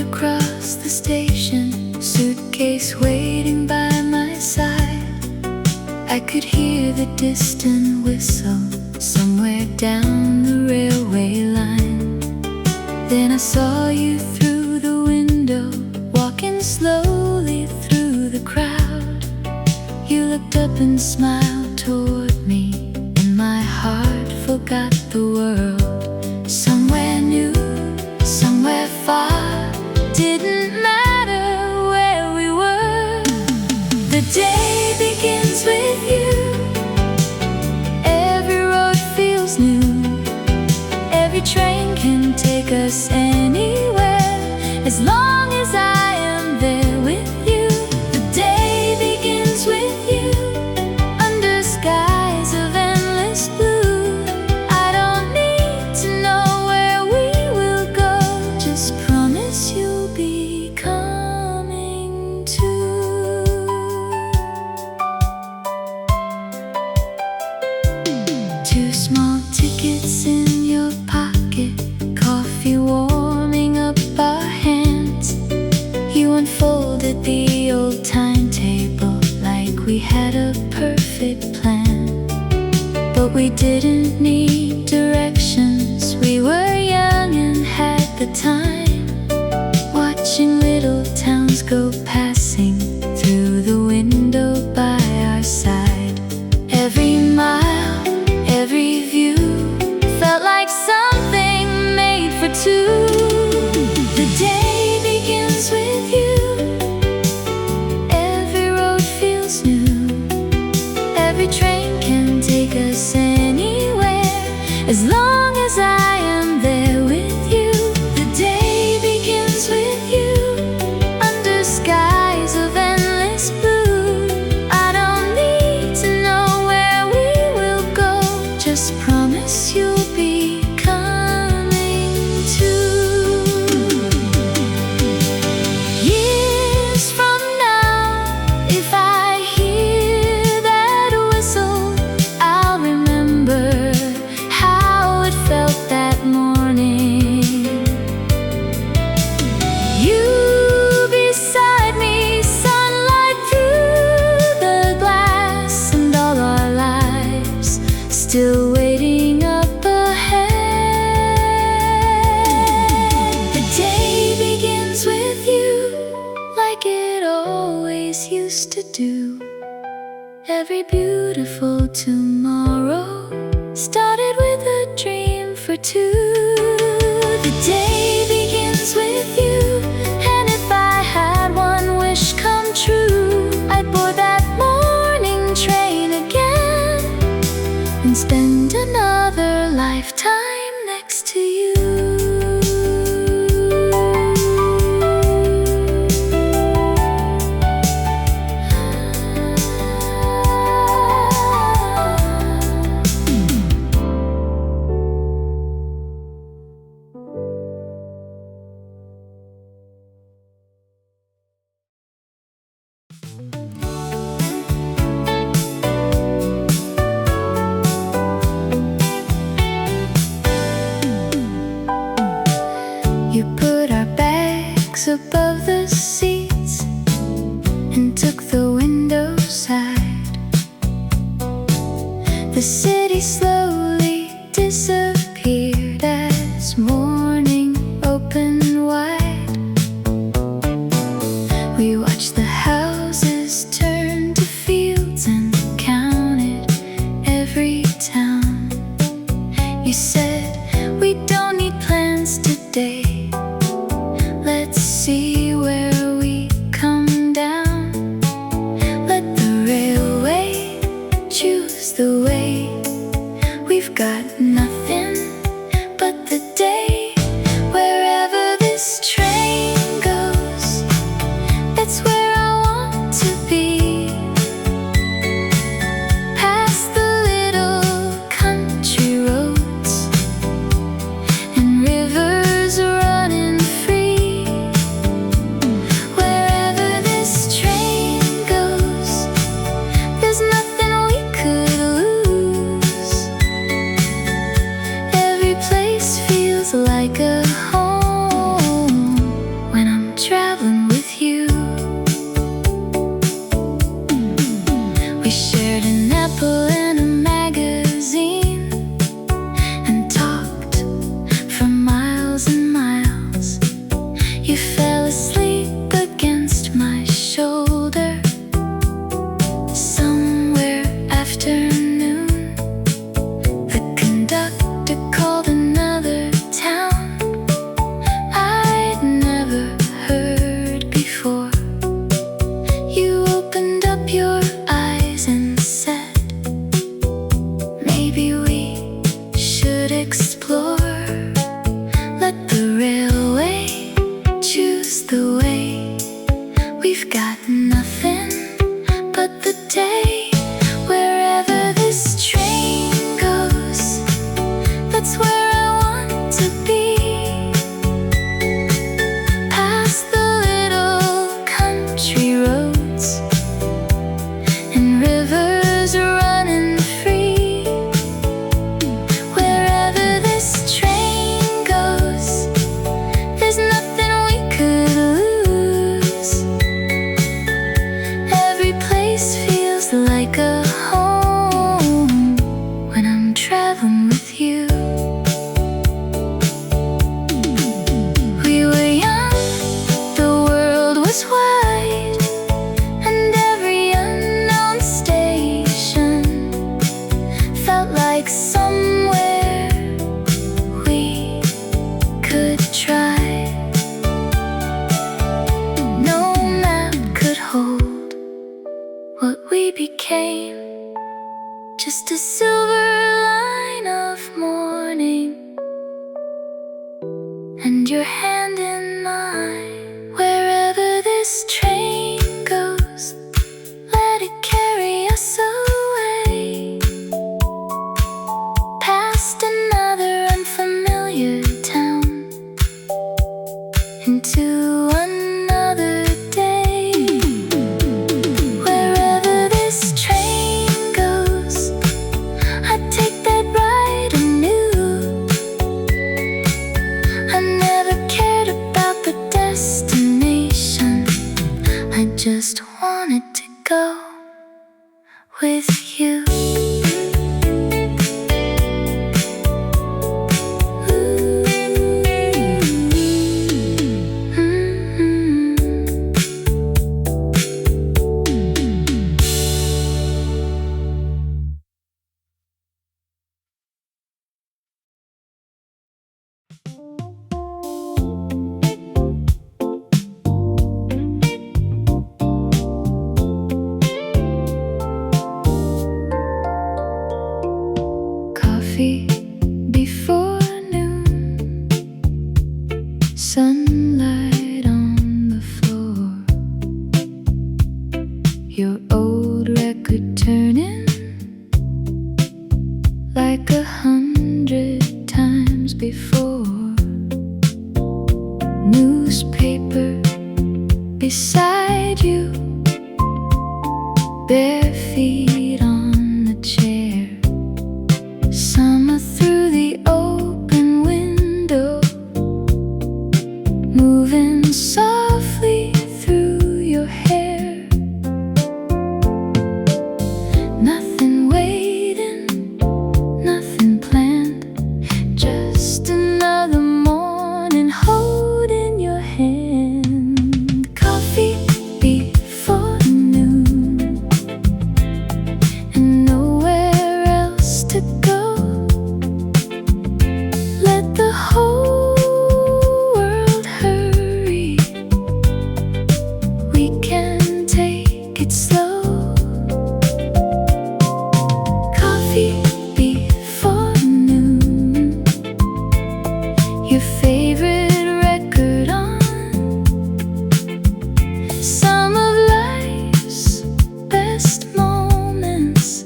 across the station, suitcase waiting by my side. I could hear the distant whistle somewhere down the railway line. Then I saw you through the window, walking slowly through the crowd. You looked up and smiled toward me, and my heart forgot the world. Somewhere new, somewhere far, didn't matter where we were. The day begins with you. Every road feels new. Every train can take us anywhere, as long as I am there with you. The day begins with you, under skies of endless blue. I don't need to know where we will go, just promise you'll be coming too. Two small tickets in your pocket, coffee warming up our hands. You unfolded the old timetable like we had a perfect plan. But we didn't need directions, we were young and had the time. Watching little towns go passing through the window by our side. Every mile, every view felt like something made for two. The day begins with you. Every road feels new. Every train can take us anywhere, as long as I am there with you. The day begins with you, under skies of endless blue. I don't need to know where we will go, just promise you'll be coming too. Years from now, if I hear that whistle, I'll remember how it felt that morning. You beside me, sunlight through the glass, and all our lives still waiting up ahead. The day begins with you, like it always used to do. Every beautiful tomorrow started with a dream for two. The day begins with you, and if I had one wish come true, I'd board that morning train again and spend another lifetime next to you. You put our bags above the seats and took the window side. The city slowly disappeared as morning opened wide. We watched the houses turn to fields and counted every town. You said we don't need plans today, let's see just the way we've got nothing but the day. Wherever this train goes, that's where I want to be. Past the little country roads and rivers running free. Wherever this train goes, there's nothing we could lose. Every place feels like a home when I'm traveling with you. We were young, the world was wide, and every unknown station felt like somewhere we could try. No map could hold what we became, just a silver line of morning and your hand in mine. Wherever this train goes, let it carry us away. Past another unfamiliar town, into another day. Wherever this train goes, I take that ride anew. I never cared about the destination, I just wanted to go with you. Coffee before noon, sunlight on the floor, your old record turning like 100 times before. Newspaper beside you, bare feet on the chair. Summer through the open window, moving softly through your hair. Nothing waiting, nothing planned, just another morning holding your hand. Coffee before noon, and nowhere else to go. Let the whole world hurry, we can take it slow. Coffee before noon, your favorite record on. Some of life's best moments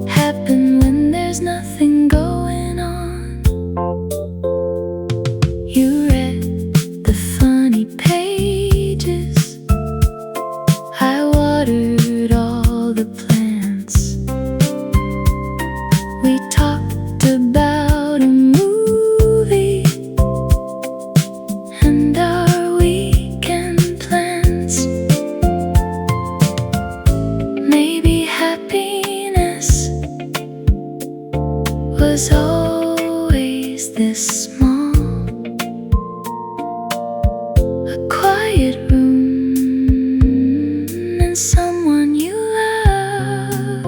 happen when there's nothing going on. You read the funny pages, I watered all the plants. We talked about a movie and our weekend plans. Maybe happiness was always this small. A quiet room and someone you love.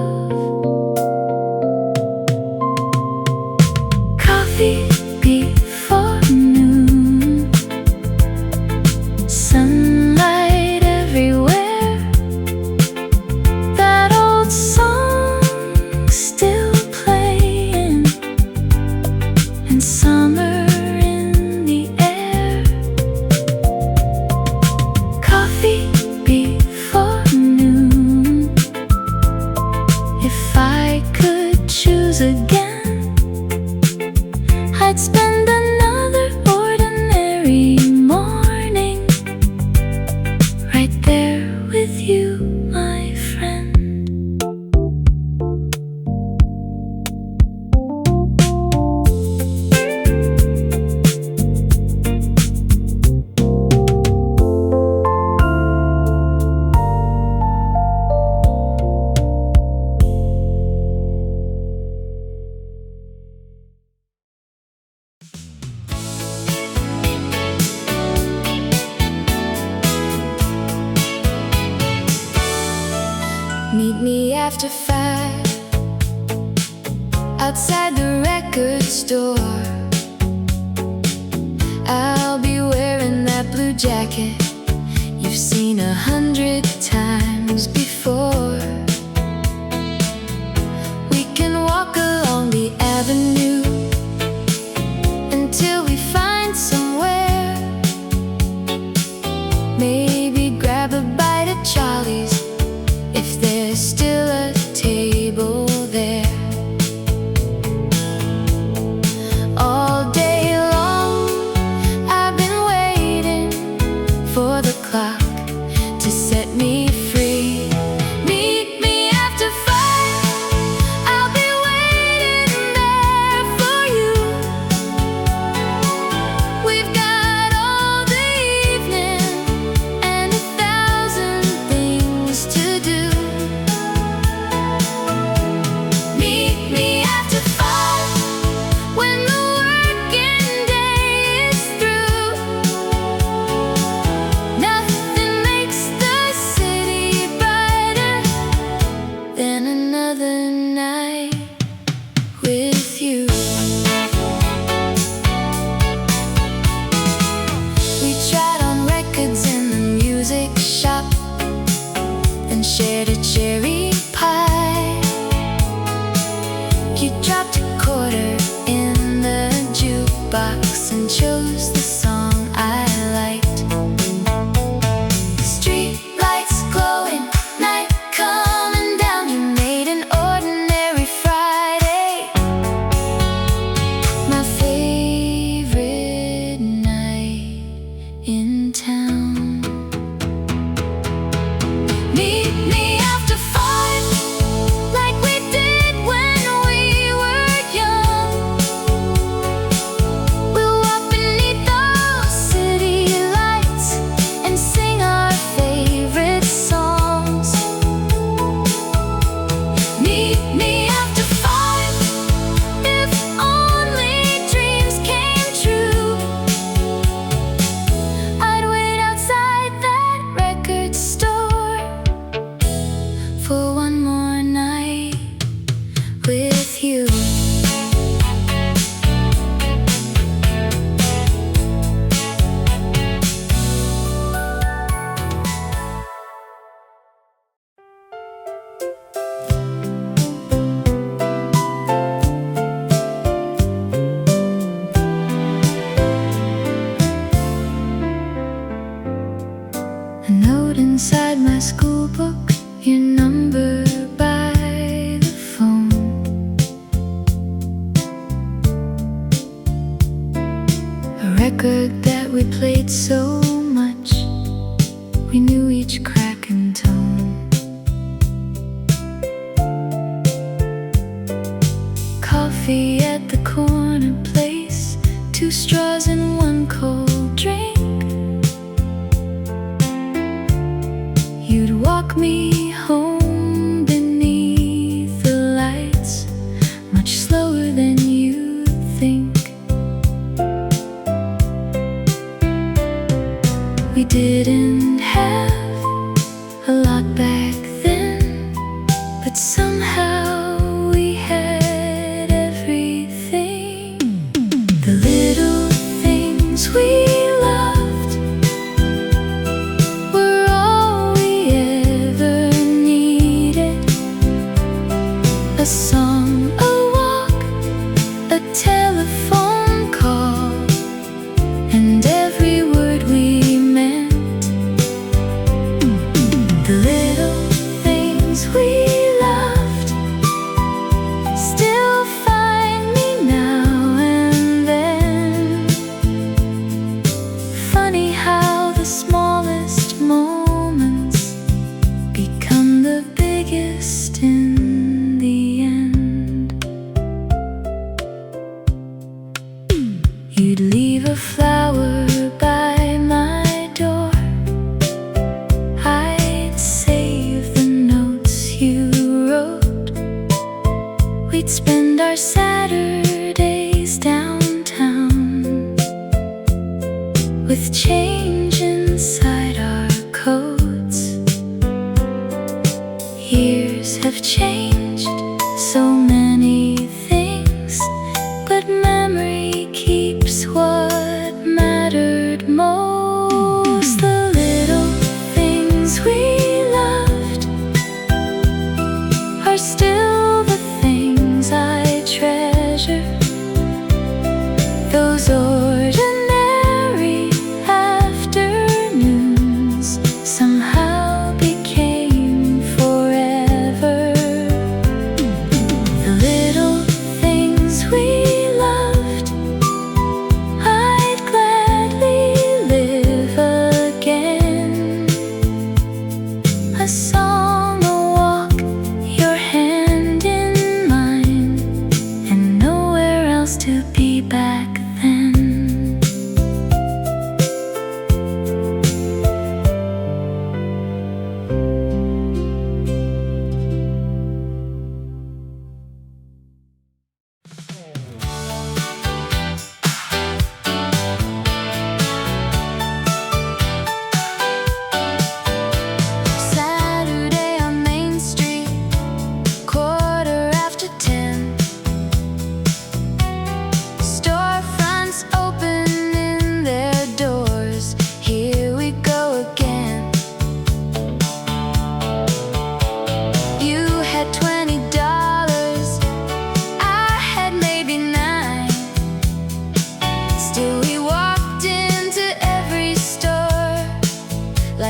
Coffee before noon, sunlight everywhere. That old song still playing, and summer in the air. me after 5 outside the record store. I'll be wearing that blue jacket you've seen 100 times before. We can walk along the avenue until we find somewhere. Maybe grab a bite at Charlie's if there's still a table there. All day long I've been waiting for the clock to set me free. Meet me after 5, I'll be waiting there for you. We've got all the evening and 1,000 things to do. Meet me after 5 when the working day is through. Nothing makes the city brighter than another night with you. We tried on records in the music shop and shared a cherry pie. You dropped a quarter in the jukebox and chose the song I liked. Street lights glowing, night coming down. You made an ordinary Friday my favorite night in town. Meet me after 5 like we did when we were young. We'll walk beneath those city lights and sing our favorite songs. Meet me after 5 if only dreams came true. I'd wait outside that record store for one more night with you. A note inside my school book, your number by the phone. A record that we played so much, we knew each crack and tone. Coffee at the corner place, 2 straws and 1 cold drink. You'd walk me home beneath the lights, much slower than you'd think. We didn't have a lot back then, but somehow we had everything. The little things we loved were all we ever needed. A song, a walk, a telephone call, and every word we meant. The little things we loved still find me now and then. Funny how the smallest moments become the biggest in the end. You'd leave a flower by my door, I'd save the notes you wrote. We'd spend our Saturdays downtown with change inside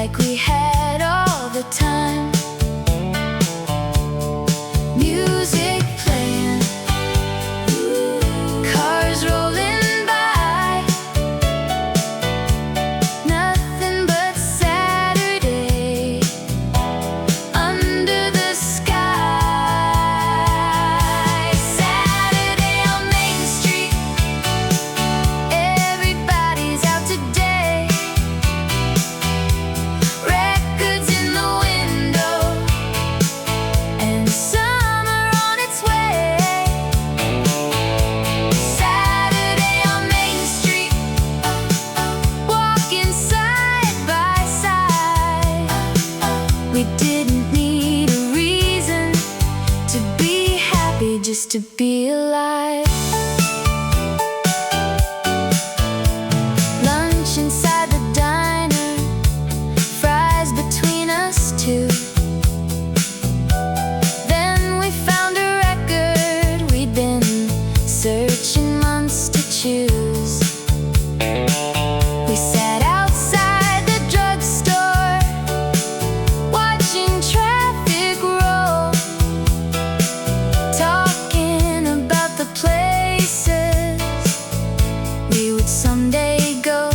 like we had all the time. Music playing, cars rolling by, nothing but Saturday under the sky. Saturday on Main Street, everybody's out today. Records in the window, and summer on its way. Saturday on Main Street, walking side by side. We didn't need a reason to be happy, just to be alive. Lunch inside the diner, fries between us two. Then we found a record we'd been searching months to choose. We sat outside the drugstore, watching traffic roll, talking about the places we would someday go.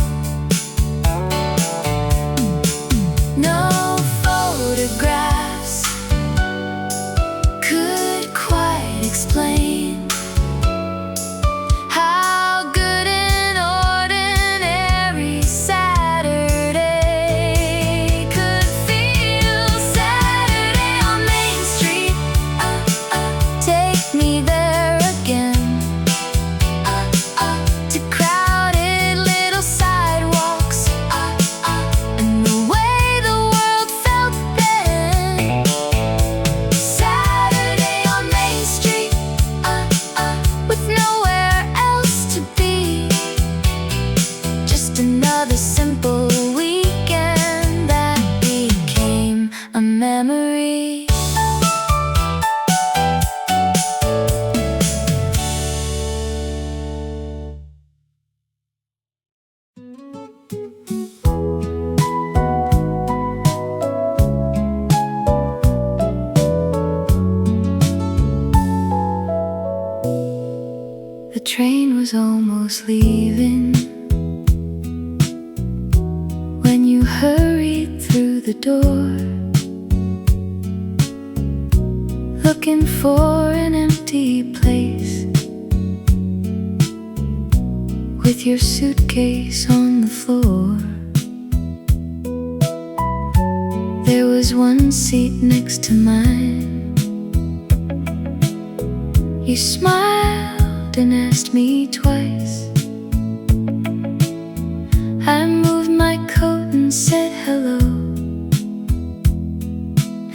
No photographs could quite explain how good an ordinary Saturday could feel. Saturday on Main Street, take me there again, to crowded little sidewalks, and the way the world felt then. Saturday on Main Street, with nowhere else to be, just another simple weekend that became a memory. The train was almost leaving when you hurried through the door, looking for an empty place, with your suitcase on the floor. There was one seat next to mine. You smiled and asked me twice. I moved my coat and said hello,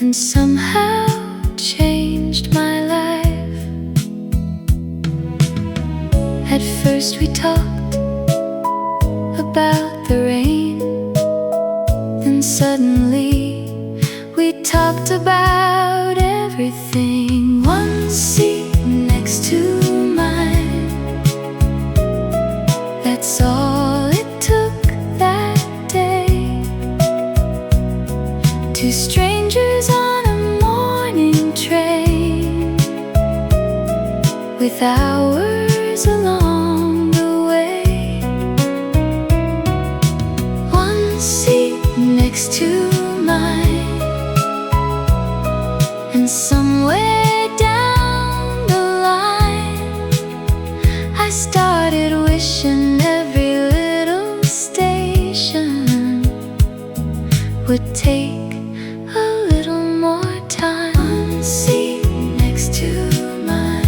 and somehow changed my life. At first we talked about the rain, and suddenly we talked about everything. One seat next to mine, that's all it took that day. Two strangers on a morning train, with hours along the way. One seat next to mine, and somewhere down the line, I started wishing every little station would take a little more time. One seat next to mine.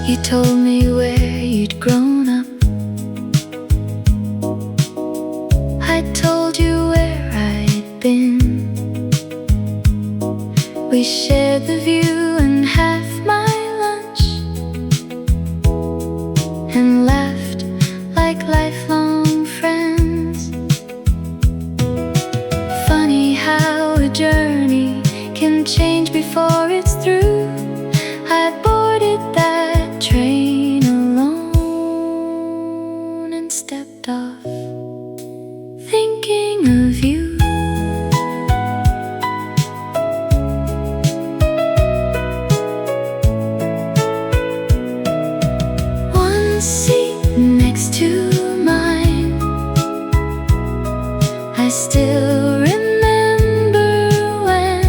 You told me where you'd grown up, I told you where I'd been. We shared the view and half my lunch, and laughed like lifelong friends. Funny how a journey can change before it's through. I boarded that train alone and stepped off I still remember when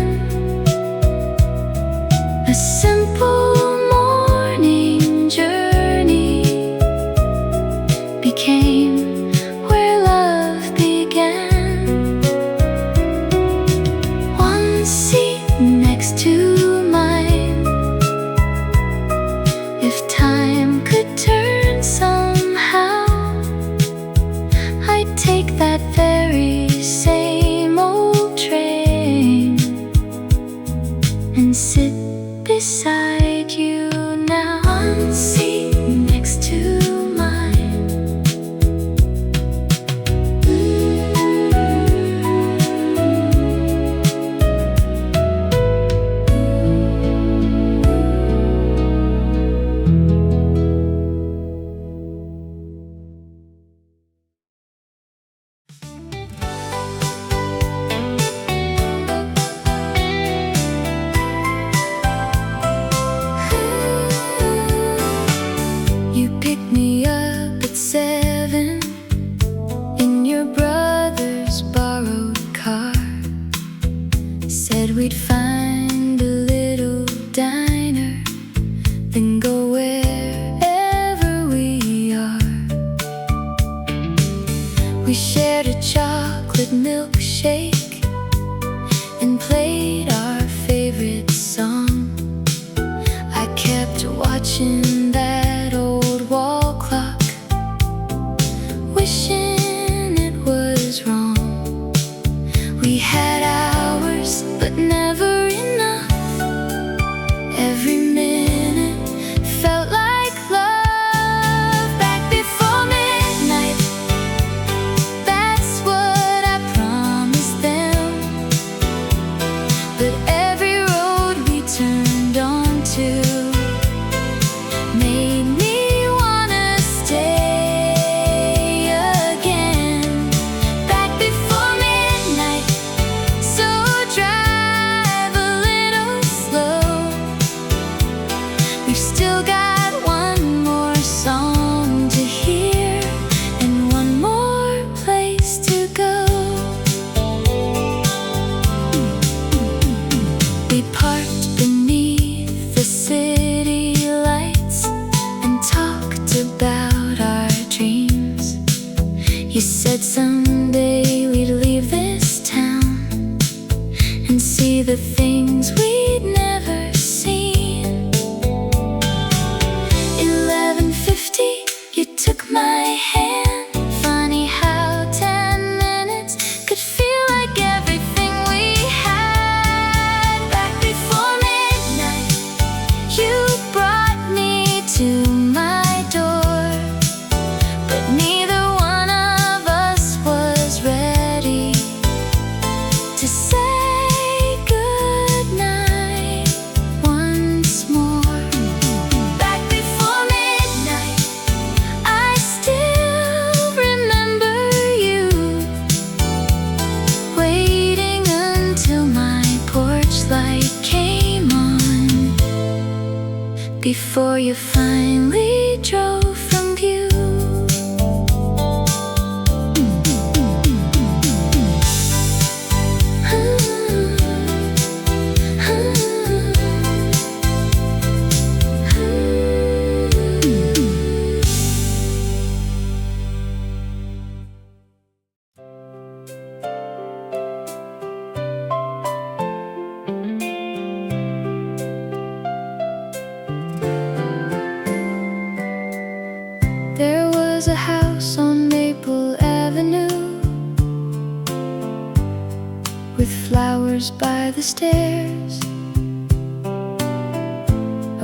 a simple morning journey became where love began. One seat next to mine. If time could turn somehow, I'd take that very same old train and sit beside you now. One seat next to mine. You picked me up at 7 in your brother's borrowed car. Said we'd find a little diner, then go wherever we are. We shared a chocolate milkshake and played our favorite song. I kept watching that old wall clock, wishing it was wrong. We had hours, but never enough. Every minute felt like love. Back before midnight, that's what I promised them. But every road we turned onto made me wanna stay again. Back before midnight, so drive a little slow. We've still got one more song to hear and one more place to go. We parked beneath the city lights and talked about our dreams. You said someday we'd leave this town and see the things we'd never seen. 11:50, you took my hand. Funny how 10 minutes could feel like everything we had. Back before midnight, you brought me to my door, but neither one of us was ready to say goodnight once more. Back before midnight, I still remember you waiting until my porch light came on before you finally drove from view. There was a house on Maple Avenue with flowers by the stairs,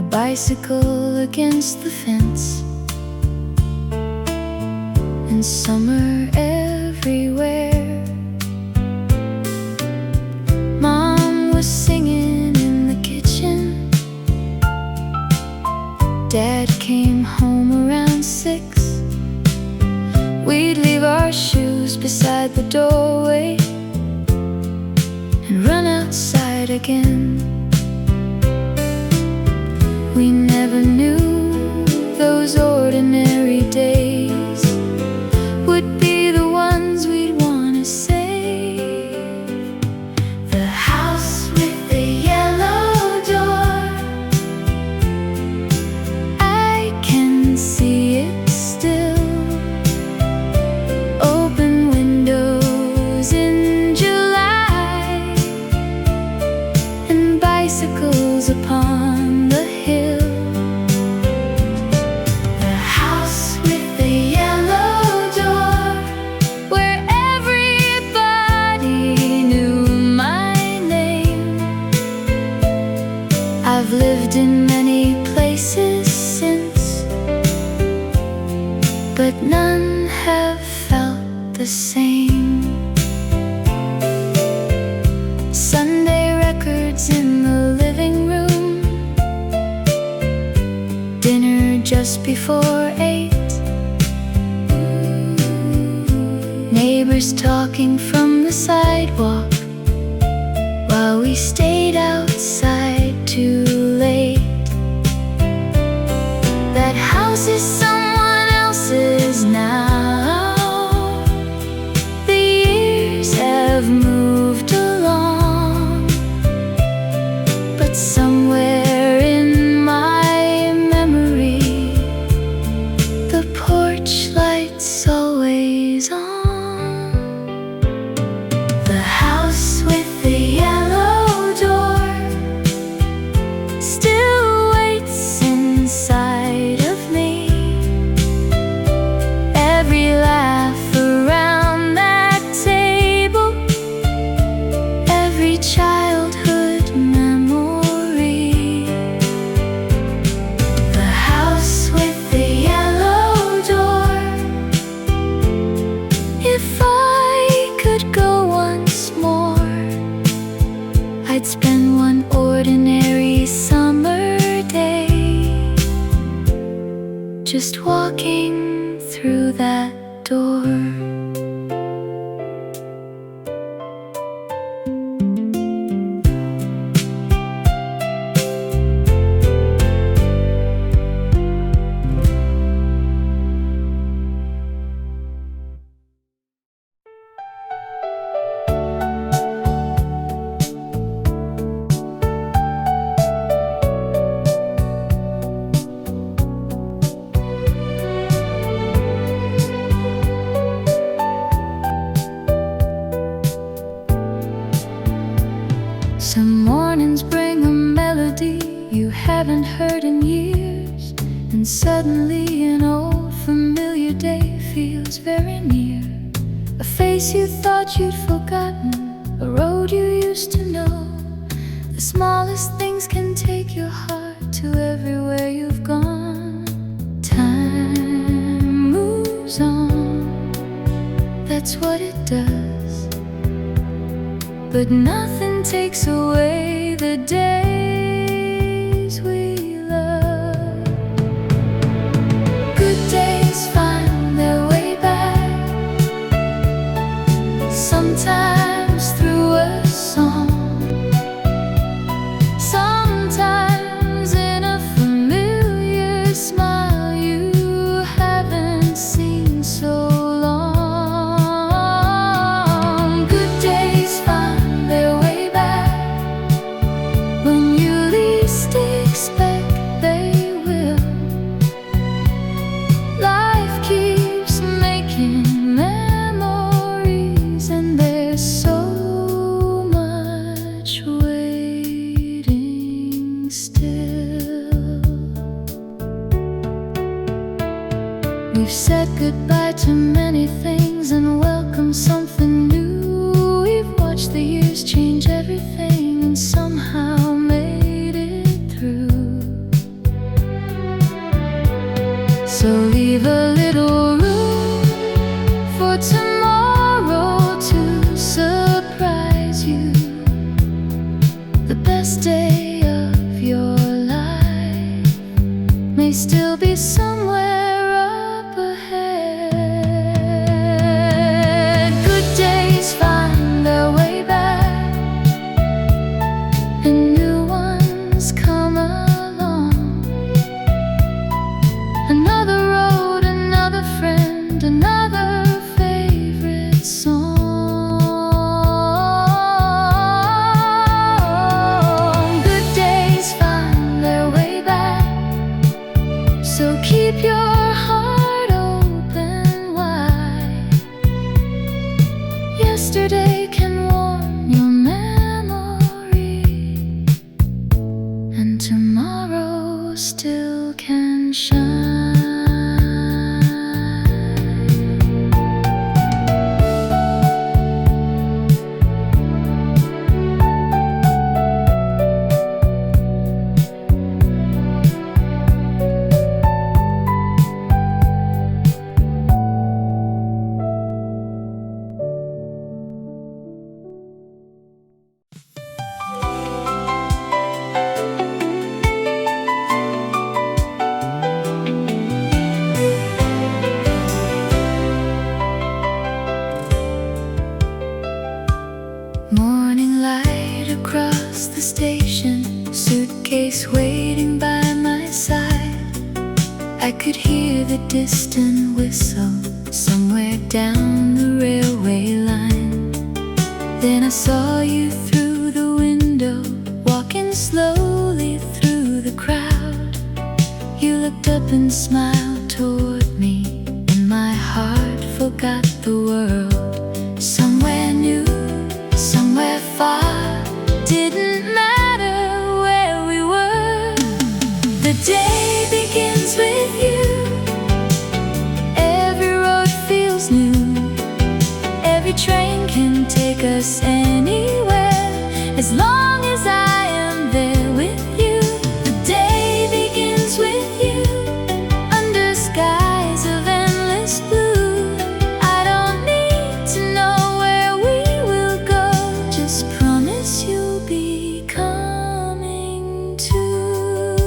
a bicycle against the fence, and summer everywhere. Mom was singing in the kitchen. Dad came home around 6. We'd leave our shoes beside the doorway and run outside again. We never knew those ordinary days would be the ones we'd wanna say the same. Sunday records in the living room, dinner just before 8, neighbors talking from the sidewalk while we stayed outside too late. That house is someone else's now. The years have moved along, but somewhere in my memory the porch light's always on. The house with the yellow door still waits inside of me. Every laugh around that table, every childhood memory. The house with the yellow door. If I could go once more, I'd spend one ordinary summer day just walking through that door. Some mornings bring a melody you haven't heard in years, and suddenly an old familiar day feels very near. A face you thought you'd forgotten, a road you used to know. The smallest things can take your heart to everywhere you've gone. Time moves on, that's what it does, but nothing takes away the days we love. Good days find their way back, sometimes through a song, sometimes in a familiar smile you haven't seen so long. Good days find their way back when you least expect they will. Life keeps making memories, and there's so much waiting still. We've said goodbye to many things and welcomed something new. We've watched the years change everything and somehow made it through. So leave a little room for tomorrow to surprise you. The best day of your life may still be somewhere up ahead. Good days find their way back, and new ones come along. Another road, another friend, another favorite song. Good days find their way back, so keep your heart open wide. Yesterday can warm your memory, and tomorrow still can shine. station, suitcase waiting by my side. I could hear the distant whistle somewhere down the railway line. Then I saw you through the window, walking slowly through the crowd. You looked up and smiled toward me, and my heart forgot the world. Somewhere new, somewhere far, didn't matter where we were. The day begins with you. Every road feels new. Every train can take us anywhere, as long as I am there with you. The day begins with you, under skies of endless blue. I don't need to know where we will go, just promise you'll be coming too.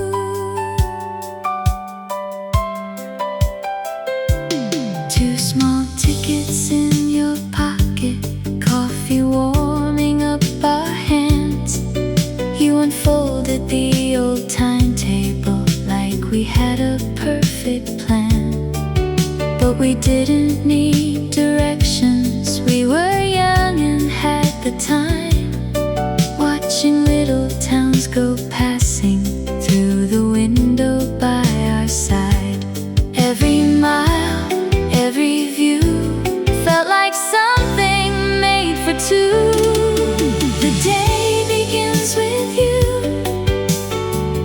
Two small tickets in your pocket, coffee warming up our hands. You unfolded the old timetable like we had a perfect plan. But we didn't need directions, we were young and had the time. Watching little towns go passing through the window by our side. Every mile, every view felt like something made for two. The day begins with you.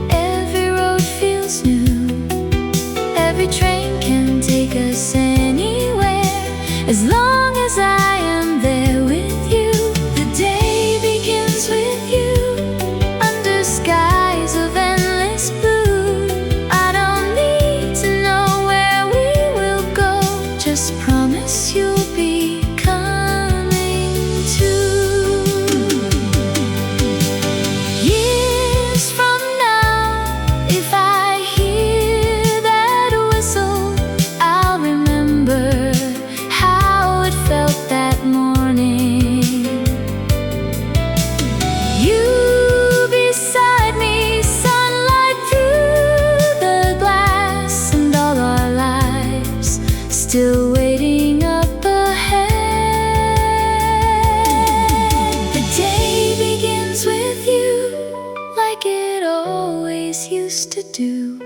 Every road feels new. Every train can take us anywhere, as long as I am there with you. The day begins with you, under skies of endless blue. I don't need to know where we will go, just promise you'll be coming too. Years from now, if I hear that whistle, I'll remember how it felt that morning. You beside me, sunlight through the glass, and all our lives still waiting up ahead. The day begins with you, like it always used to do.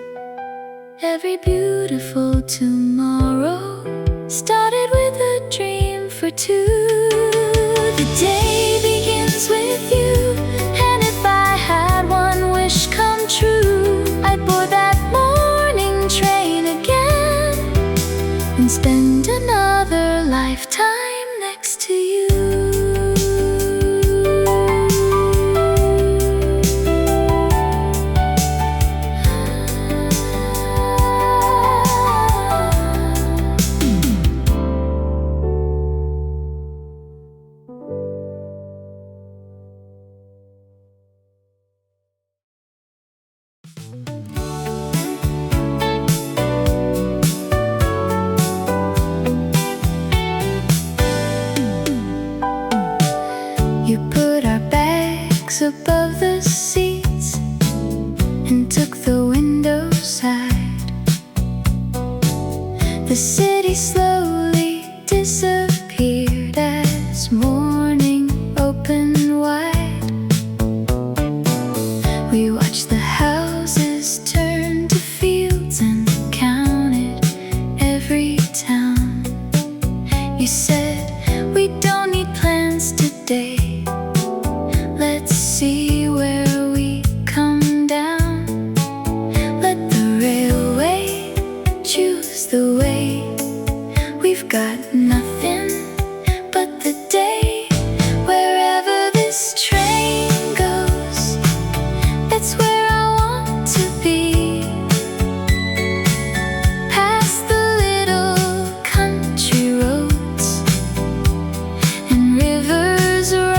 Every beautiful tomorrow started with a dream for two. The day begins with you, and if I had one wish come true, I'd board that morning train again and spend another lifetime next to you. You put our bags above the seats and took the window side. The city slowly disappeared as morning opened wide. We watched the houses turn to fields and counted every town. You said we don't need plans today. Let's see where we come down. Let the railway choose the way. We've got nothing but the day. Wherever this train goes, that's where I want to be. Past the little country roads and rivers around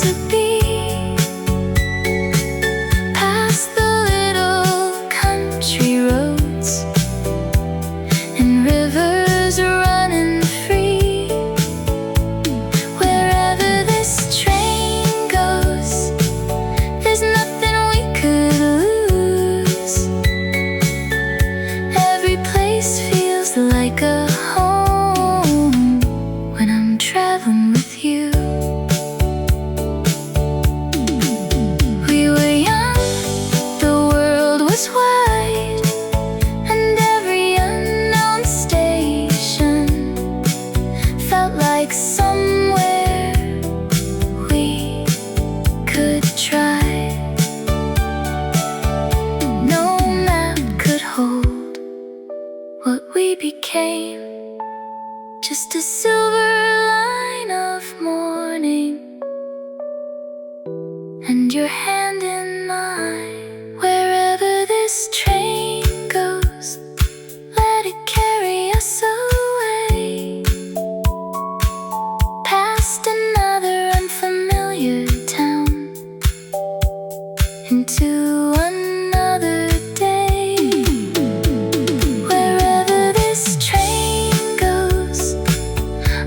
to be. Past the little country roads and rivers running free. Wherever this train goes, there's nothing we could lose. Every place feels like a home when I'm traveling with you. We were young, the world was wide, and every unknown station felt like somewhere we could try. No map could hold what we became, just a silver line of morning and your hand in mine. Wherever this train goes, let it carry us away, past another unfamiliar town, into another day. Wherever this train goes,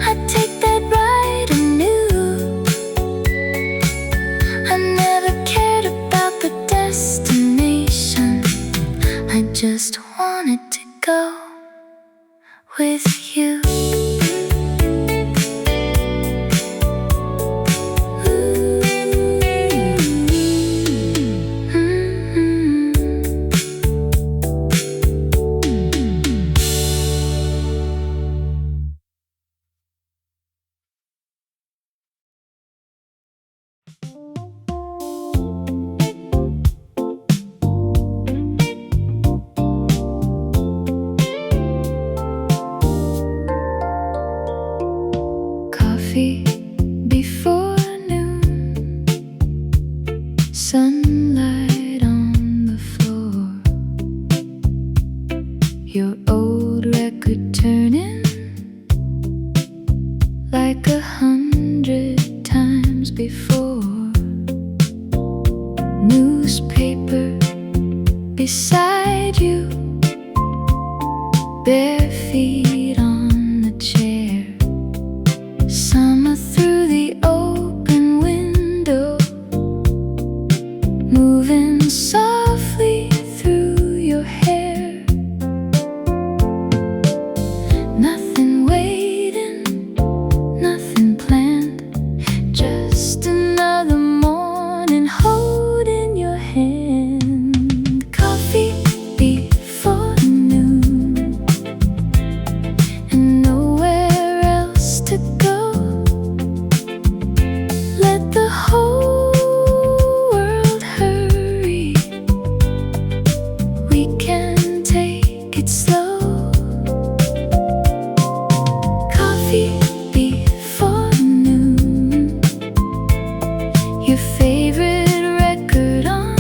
I'd take that ride anew. I never cared about the destination, I just wanted to go with you. Coffee before noon, sunlight on the floor, your old record turning like 100 times before. Newspaper beside you, bare feet on the chair. Summer through the open window, moving softly through your hair. Nothing waiting, nothing planned, just another morning holding your hand. Coffee before noon, and nowhere else to go. Let the whole world hurry, we can take it slow. Coffee before noon, your favorite record on.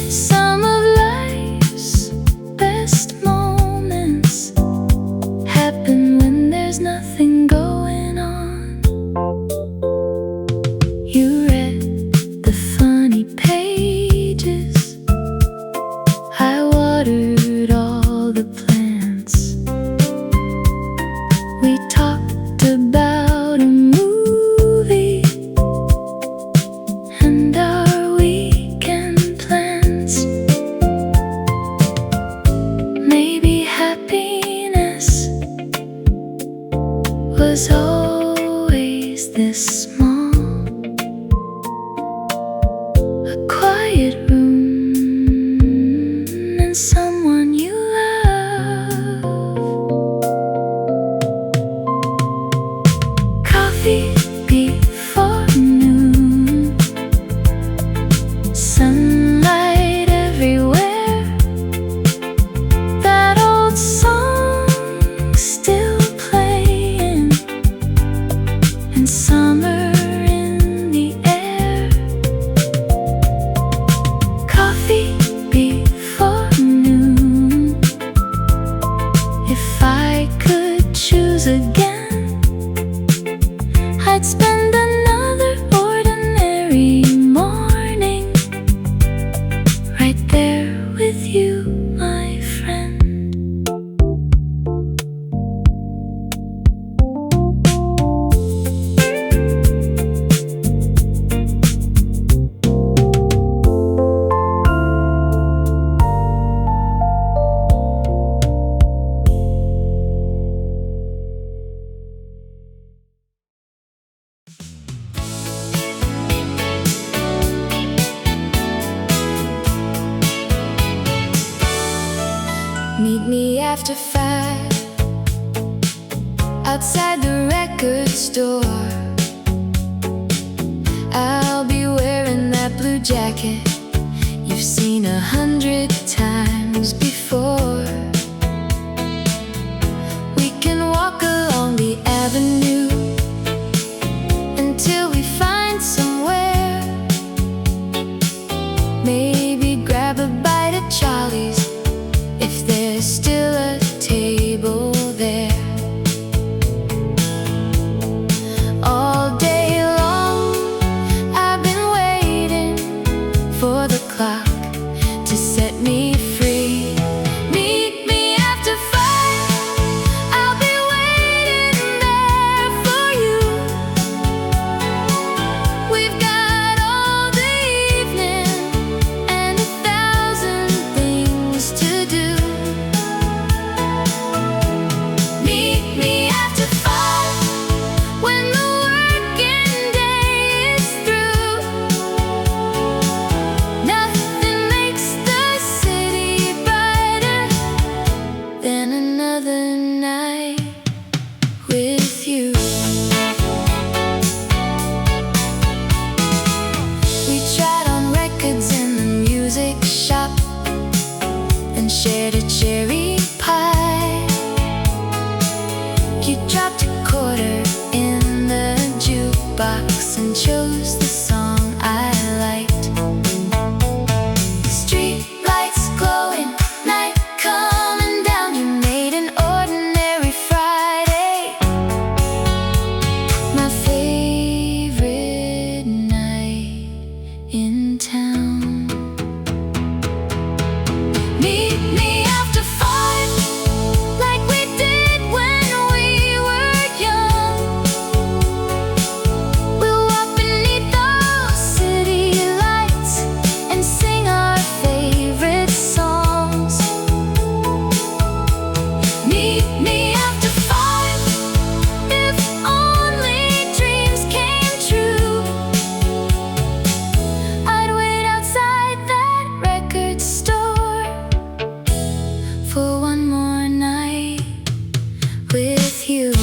Some of life's best moments happen when there's nothing going on. You read the funny pages, I watered all the plants. We talked about a movie and our weekend plans. Maybe happiness was always this small, a quiet room and someone you love. Coffee before noon, sunlight everywhere. That old song still playing, and summer in the air. Coffee before noon. If I could choose again, I'd after 5 outside the record store. I'll be wearing that blue jacket you've seen 100 times before. We can walk along the avenue until we find somewhere. Maybe grab a bite at Charlie's if there's still a table there. All day long I've been waiting for the clock to set me free. Meet me after 5, I'll be waiting there for you. We've got all the evening and 1,000 things to do. Meet me after 5 when the working day is through. Nothing makes the city brighter than another night with you. We tried on records in the music shop, then shared a cherry pie. You dropped a quarter in the jukebox and chose the song I liked. Street lights glowing, night coming down. You made an ordinary Friday my favorite night in town. Meet me after 5 like we did when we were young. We'll walk beneath those city lights and sing our favorite songs. Meet me after 5 if only dreams came true. I'd wait outside that record store for one more night with you.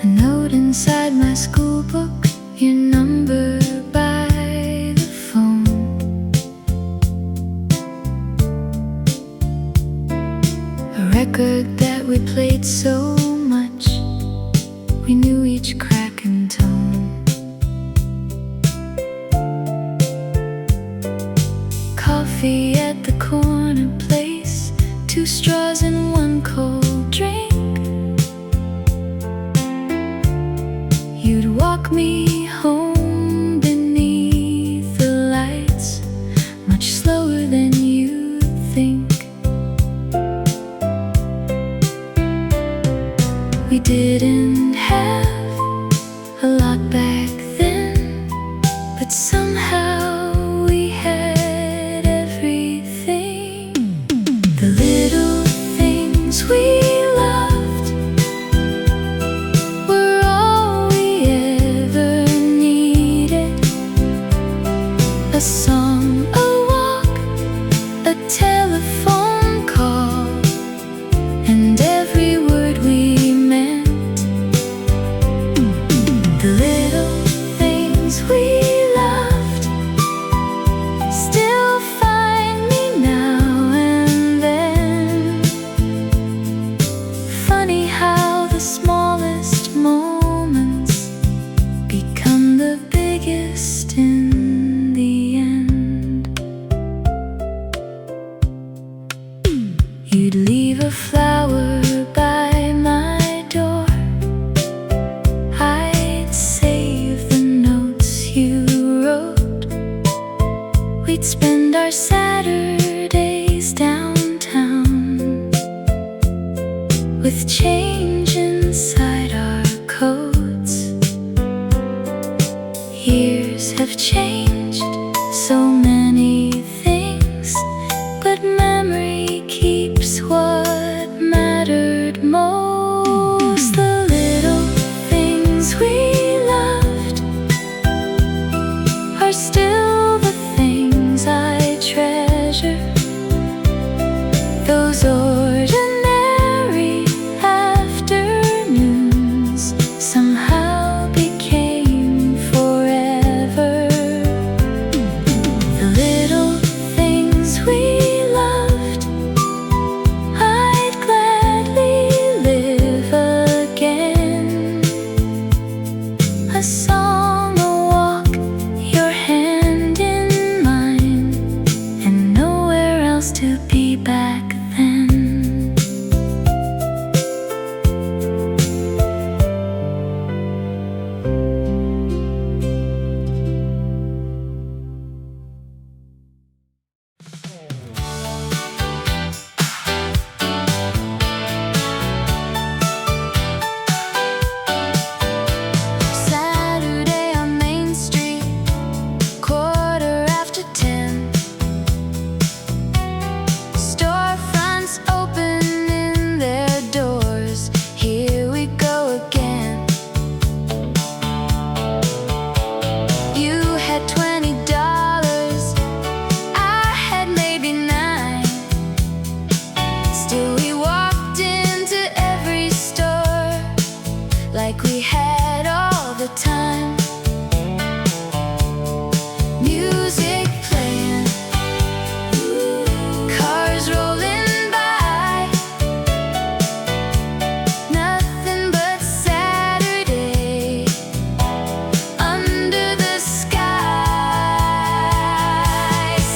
A note inside my school book, your number by the phone. A record that we played so much, we knew each crack and tone. Coffee at the corner place, 2 straws and 1 cold drink. You'd walk me home beneath the lights, much slower than you'd think. We didn't have a lot back then, but somehow we had everything. The little things we loved were all we ever needed. A song, a walk, a telephone call, and every word we meant. The little things we loved still find me now and then. Funny how the smallest moments become the biggest in the end. You'd leave a flower by my door, I'd save the notes you wrote. We'd spend our Saturdays downtown with change inside our coats. Years have changed changed so many things, but memory keeps what mattered most. The little things we loved are still the things I treasure. Those ordinary afternoons somehow became forever. The little things we loved, I'd gladly live again. A song, a walk, your hand in mine, and nowhere else to be back then. Saturday on Main Street, 10:15. Storefronts opening their doors. Here we go again. You had $20, I had maybe $9. Still we walked into every store like we had all the time. Music playing, cars rolling by, nothing but Saturday under the sky.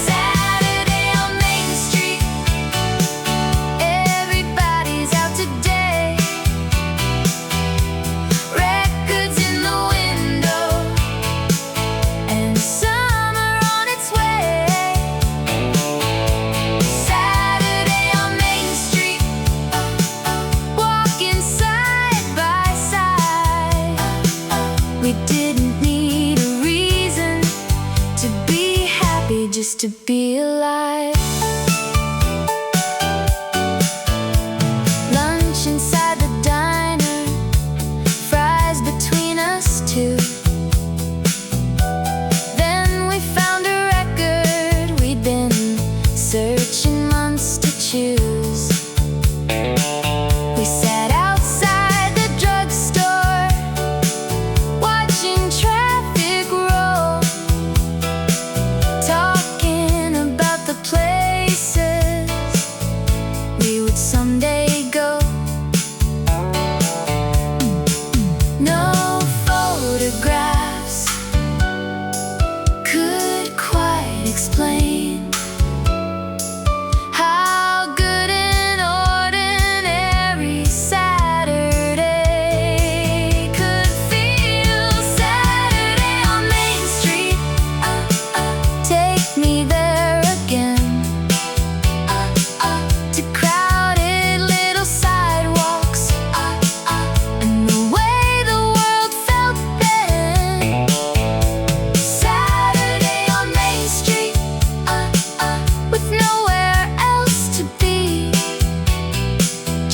Saturday on Main Street, everybody's out today. Records in the window, and summer on its way. Saturday on Main Street, walking side by side. We didn't need a reason to be happy, just to be alive. Lunch inside the diner, fries between us two. Then we found a record we'd been searching months to choose. We sat outside the drugstore, watching traffic roll, talking about the places we would someday go. No photographs could quite explain how good an ordinary Saturday could feel. Saturday on Main Street, take me there again, to crowded little sidewalks, and the way the world felt then. Saturday on Main Street, with nowhere else to be.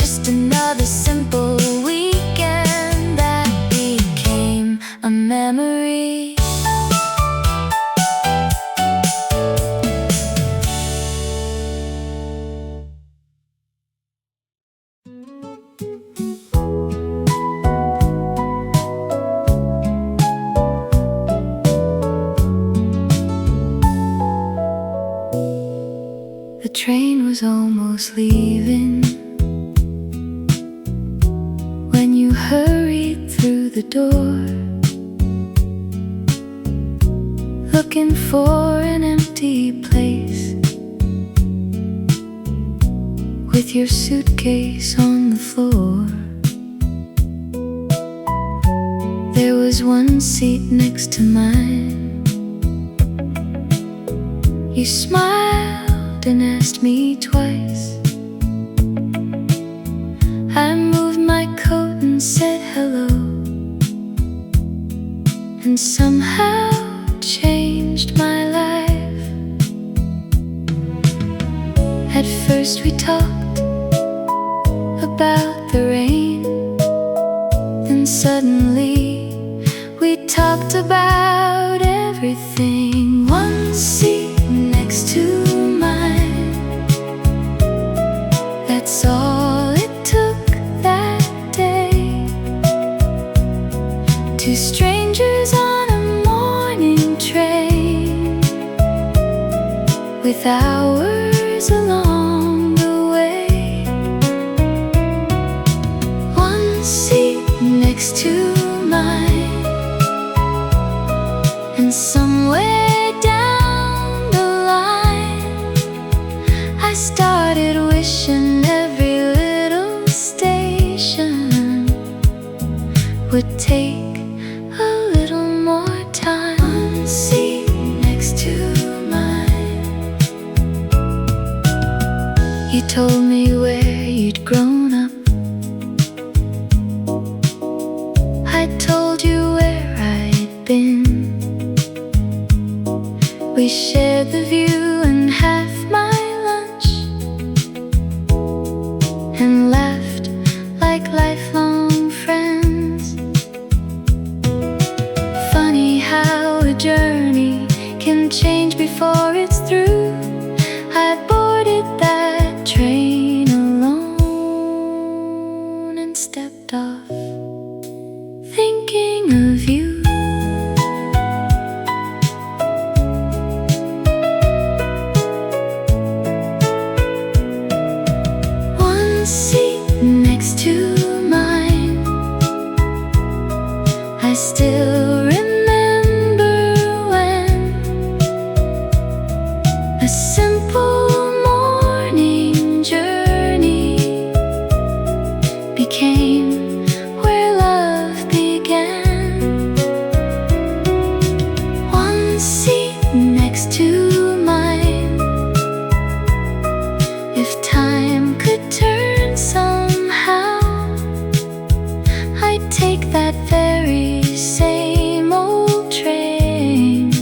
Just another simple weekend that became a memory. The train was almost leaving when you hurried through the door, looking for an empty place, with your suitcase on the floor. There was one seat next to mine. You smiled and asked me twice. I moved my coat and said hello, and somehow changed talked about the rain. Then suddenly we talked about everything. One seat next to mine, that's all it took that day. Two strangers on a morning train, with hours along the way. One seat next to mine, and somewhere down the line I started wishing every little station would take a little more time. One seat next to mine. You told me where you'd grown up, I told you where I'd been. We shared the view and half my lunch, and laughed like lifelong friends. Funny how a journey can change before it's through. I boarded that train alone and stepped off, thinking of you. One seat next to mine, I still remember when a simple morning journey became where love began. One seat next to mine. If time could turn somehow, I'd take that very same old train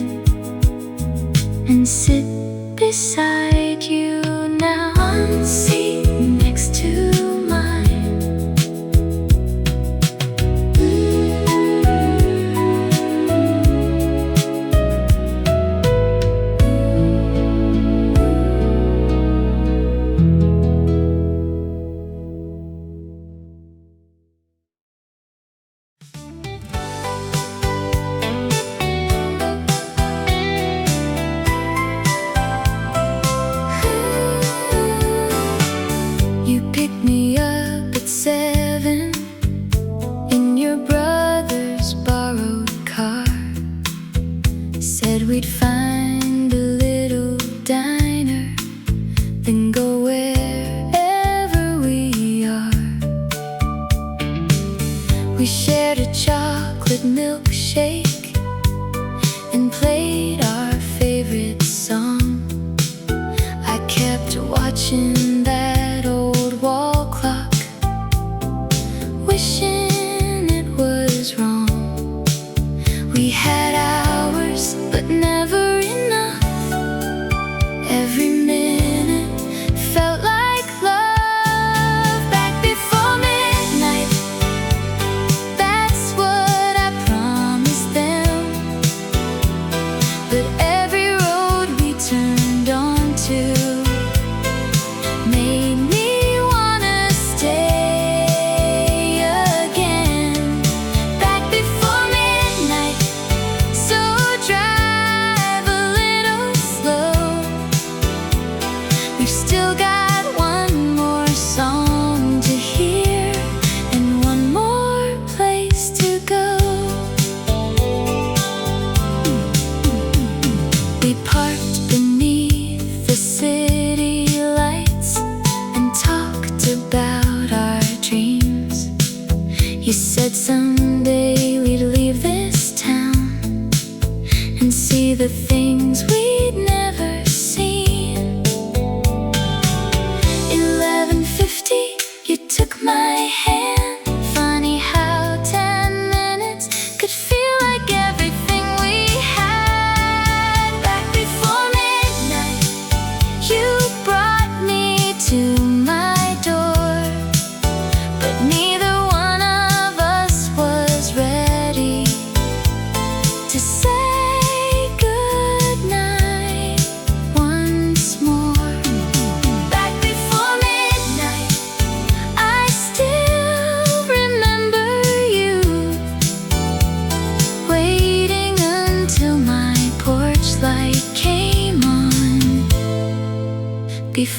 and sit beside you now. One seat next to mine. You picked me up at 7 in your brother's borrowed car. Said we'd find a little diner, then go wherever we are. We shared a chocolate milkshake and played our favorite song. I kept watching that old wall clock, wishing it was wrong. We had hours, but never enough. Every minute felt like love. Back before midnight, back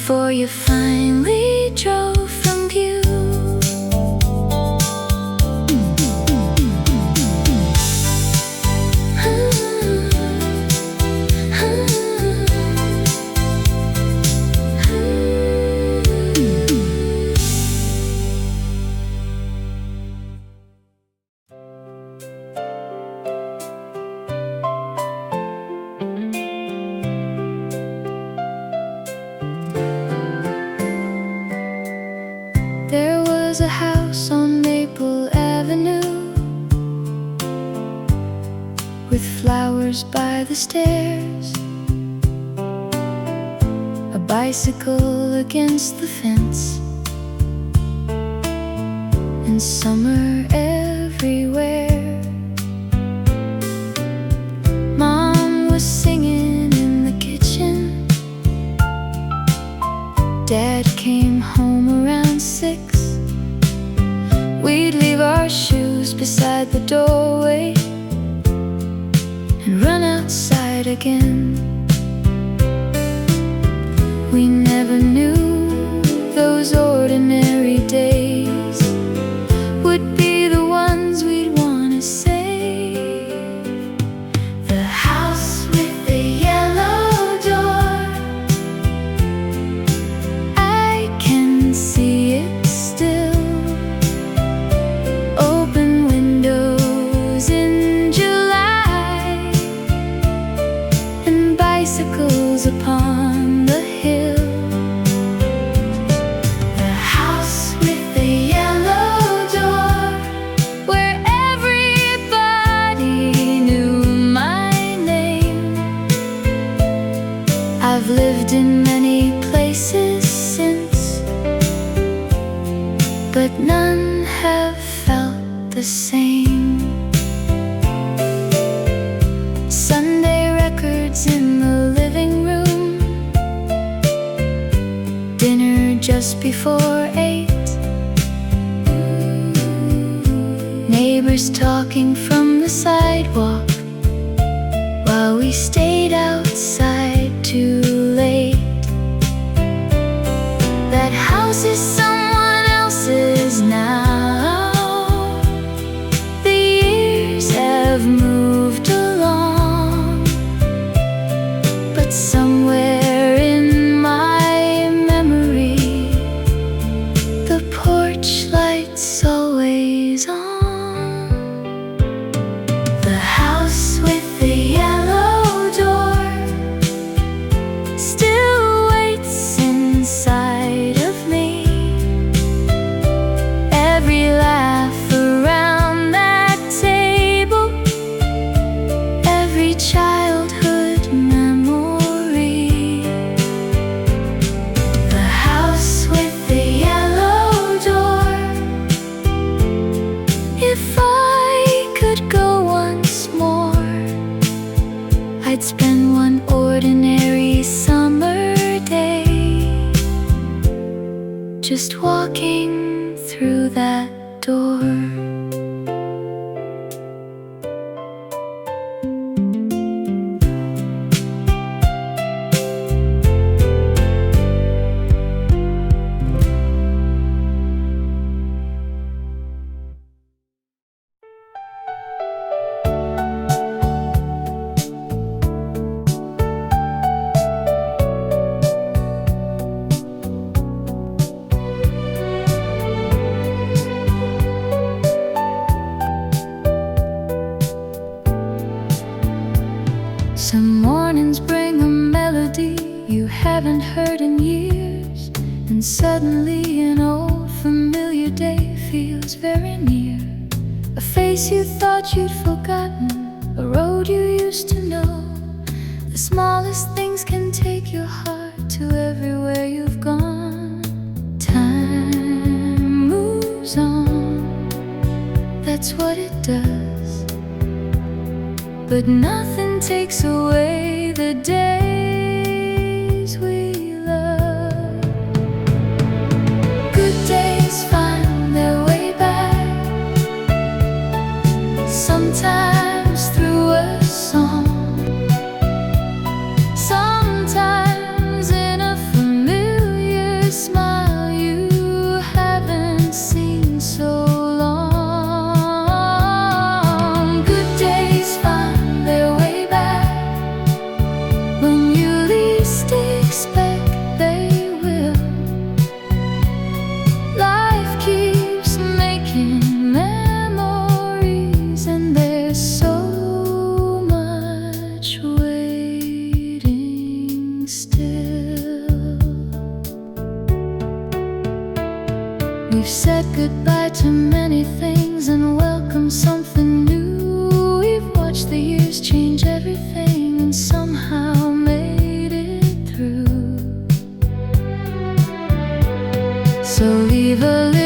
before you finally drove from view. There was a house on Maple Avenue with flowers by the stairs, a bicycle against the fence, and summer everywhere. Mom was singing in the kitchen. Dad came home around 6. We'd leave our shoes beside the doorway and run outside again. We never knew those ordinary days would be the ones we'd want to save. The house with the yellow door, I can see it still. Open windows in July and bicycles upon the hill. The house with the yellow door, where everybody knew my name. I've lived in many places since, but none have felt the same. Sunday records in the living room, dinner just before 8, neighbors talking from the sidewalk while we stayed outside too late. That house is someone else's now. The years have moved along, but somewhere in my memory, the porch light's always on. The house with the yellow door still waits inside of me. Every laugh around that table, every childhood memory. The house with the yellow door. If I could go once more, I'd spend one ordinary summer day just walking through that door. Some mornings bring a melody you haven't heard in years, and suddenly an old familiar day feels very near. A face you thought you'd forgotten, a road you used to know. The smallest things can take your heart to everywhere you've gone. Time moves on, that's what it does, but nothing takes away the days we love. Good days find their way back, sometimes through a song, sometimes in a familiar We've said goodbye to many things and welcomed something new. We've watched the years change everything and somehow made it through. So leave a